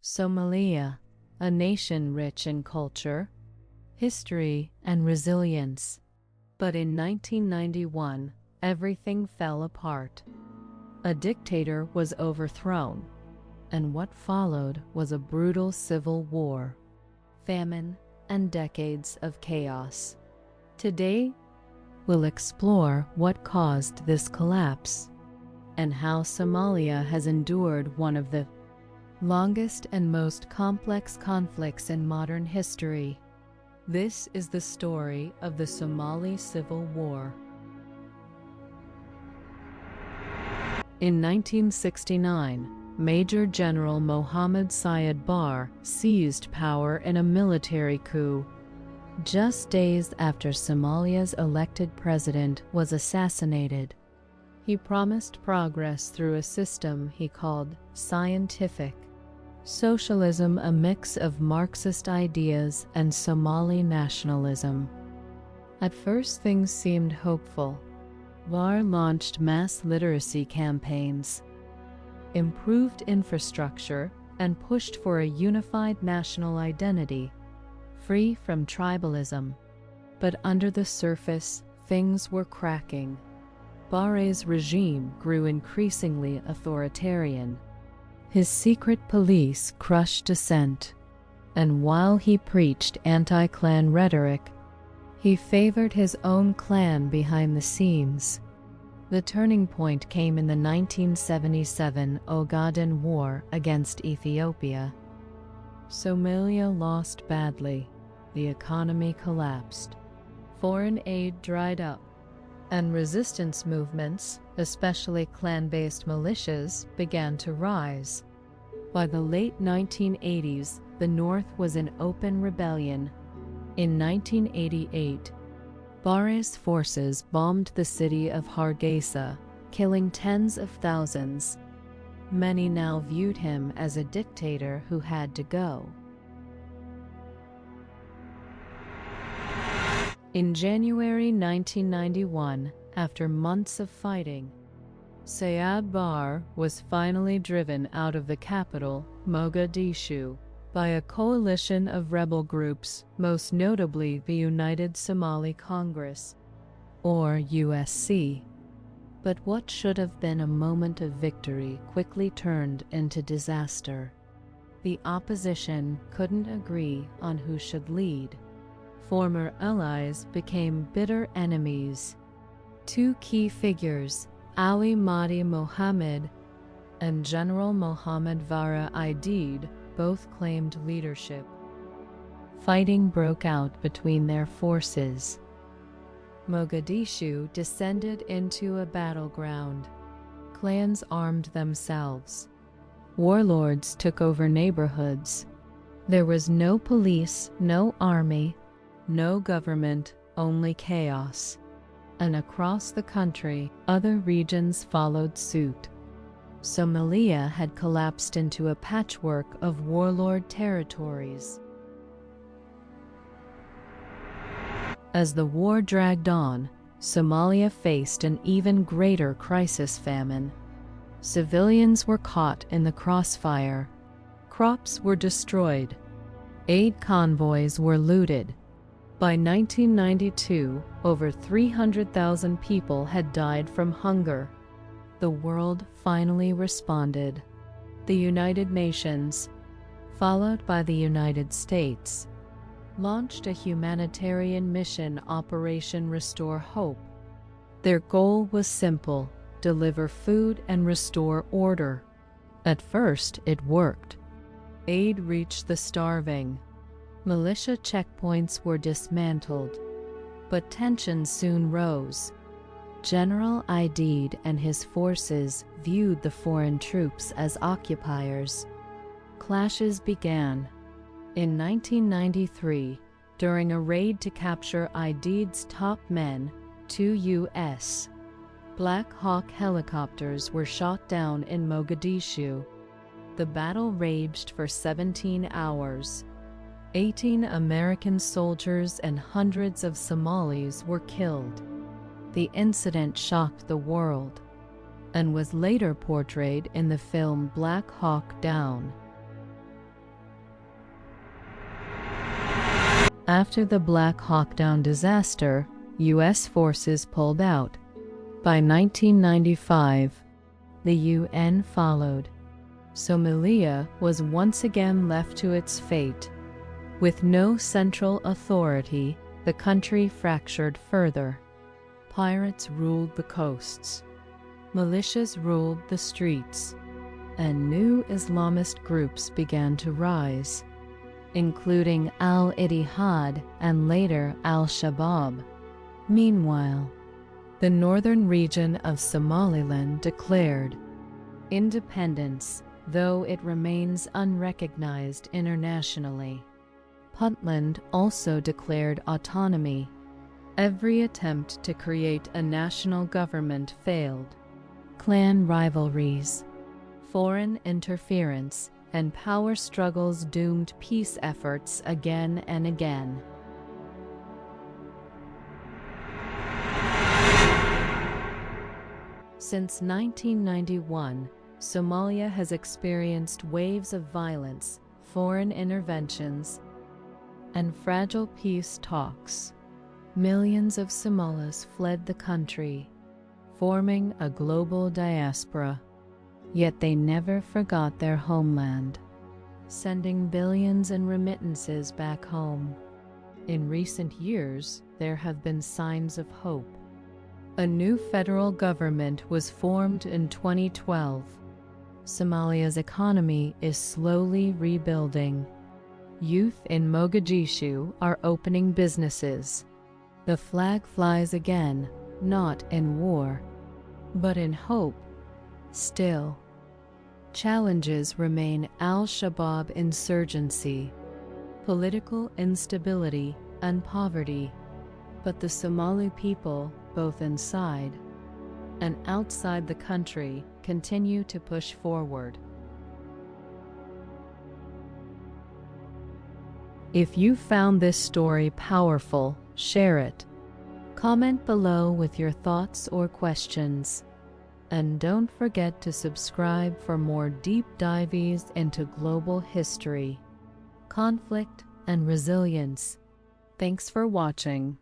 Somalia, a nation rich in culture, history, and resilience. But in 1991, everything fell apart. A dictator was overthrown, and what followed was a brutal civil war, famine, and decades of chaos. Today, we'll explore what caused this collapse and how Somalia has endured one of the longest and most complex conflicts in modern history. This is the story of the Somali Civil War. In 1969, Major General Mohammed Siad Barre seized power in a military coup, just days after Somalia's elected president was assassinated. He promised progress through a system he called scientific socialism, a mix of Marxist ideas and Somali nationalism. At first, things seemed hopeful. Barre launched mass literacy campaigns, improved infrastructure, and pushed for a unified national identity, free from tribalism. But under the surface, things were cracking. Barre's regime grew increasingly authoritarian. His secret police crushed dissent, and while he preached anti-clan rhetoric, he favored his own clan behind the scenes. The turning point came in the 1977 Ogaden War against Ethiopia. Somalia lost badly, the economy collapsed, foreign aid dried up, and resistance movements, especially clan-based militias, began to rise. By the late 1980s, the North was in open rebellion. In 1988, Barre's forces bombed the city of Hargeisa, killing tens of thousands. Many now viewed him as a dictator who had to go. In January 1991, after months of fighting, Siad Barre was finally driven out of the capital, Mogadishu, by a coalition of rebel groups, most notably the United Somali Congress, or USC. But what should have been a moment of victory quickly turned into disaster. The opposition couldn't agree on who should lead. Former allies became bitter enemies. Two key figures, Ali Mahdi Mohammed and General Mohammed Vara Aidid, both claimed leadership. Fighting broke out between their forces. Mogadishu descended into a battleground. Clans armed themselves. Warlords took over neighborhoods. There was no police, no army, no government, only chaos. And across the country, other regions followed suit. Somalia had collapsed into a patchwork of warlord territories. As the war dragged on, Somalia faced an even greater crisis: famine. Civilians were caught in the crossfire. Crops were destroyed. Aid convoys were looted. By 1992, over 300,000 people had died from hunger. The world finally responded. The United Nations, followed by the United States, launched a humanitarian mission, Operation Restore Hope. Their goal was simple: deliver food and restore order. At first, it worked. Aid reached the starving. Militia checkpoints were dismantled. But tensions soon rose. General Aidid and his forces viewed the foreign troops as occupiers. Clashes began. In 1993, during a raid to capture Aidid's top men, 2 U.S. Black Hawk helicopters were shot down in Mogadishu. The battle raged for 17 hours. 18 American soldiers and hundreds of Somalis were killed. The incident shocked the world and was later portrayed in the film Black Hawk Down. After the Black Hawk Down disaster, U.S. forces pulled out. By 1995, the UN followed. Somalia was once again left to its fate. With no central authority, the country fractured further. Pirates ruled the coasts. Militias ruled the streets. And new Islamist groups began to rise, including Al-Ittihad and later Al-Shabaab. Meanwhile, the northern region of Somaliland declared independence, though it remains unrecognized internationally. Puntland also declared autonomy. Every attempt to create a national government failed. Clan rivalries, foreign interference, and power struggles doomed peace efforts again and again. Since 1991, Somalia has experienced waves of violence, foreign interventions, and fragile peace talks. Millions of Somalis fled the country, forming a global diaspora. Yet they never forgot their homeland, sending billions in remittances back home. In recent years, there have been signs of hope. A new federal government was formed in 2012. Somalia's economy is slowly rebuilding. Youth in Mogadishu are opening businesses. The flag flies again, not in war, but in hope. Still, challenges remain: Al-Shabaab insurgency, political instability, and poverty. But the Somali people, both inside and outside the country, continue to push forward. If you found this story powerful, share it. Comment below with your thoughts or questions. And don't forget to subscribe for more deep dives into global history, conflict, and resilience. Thanks for watching.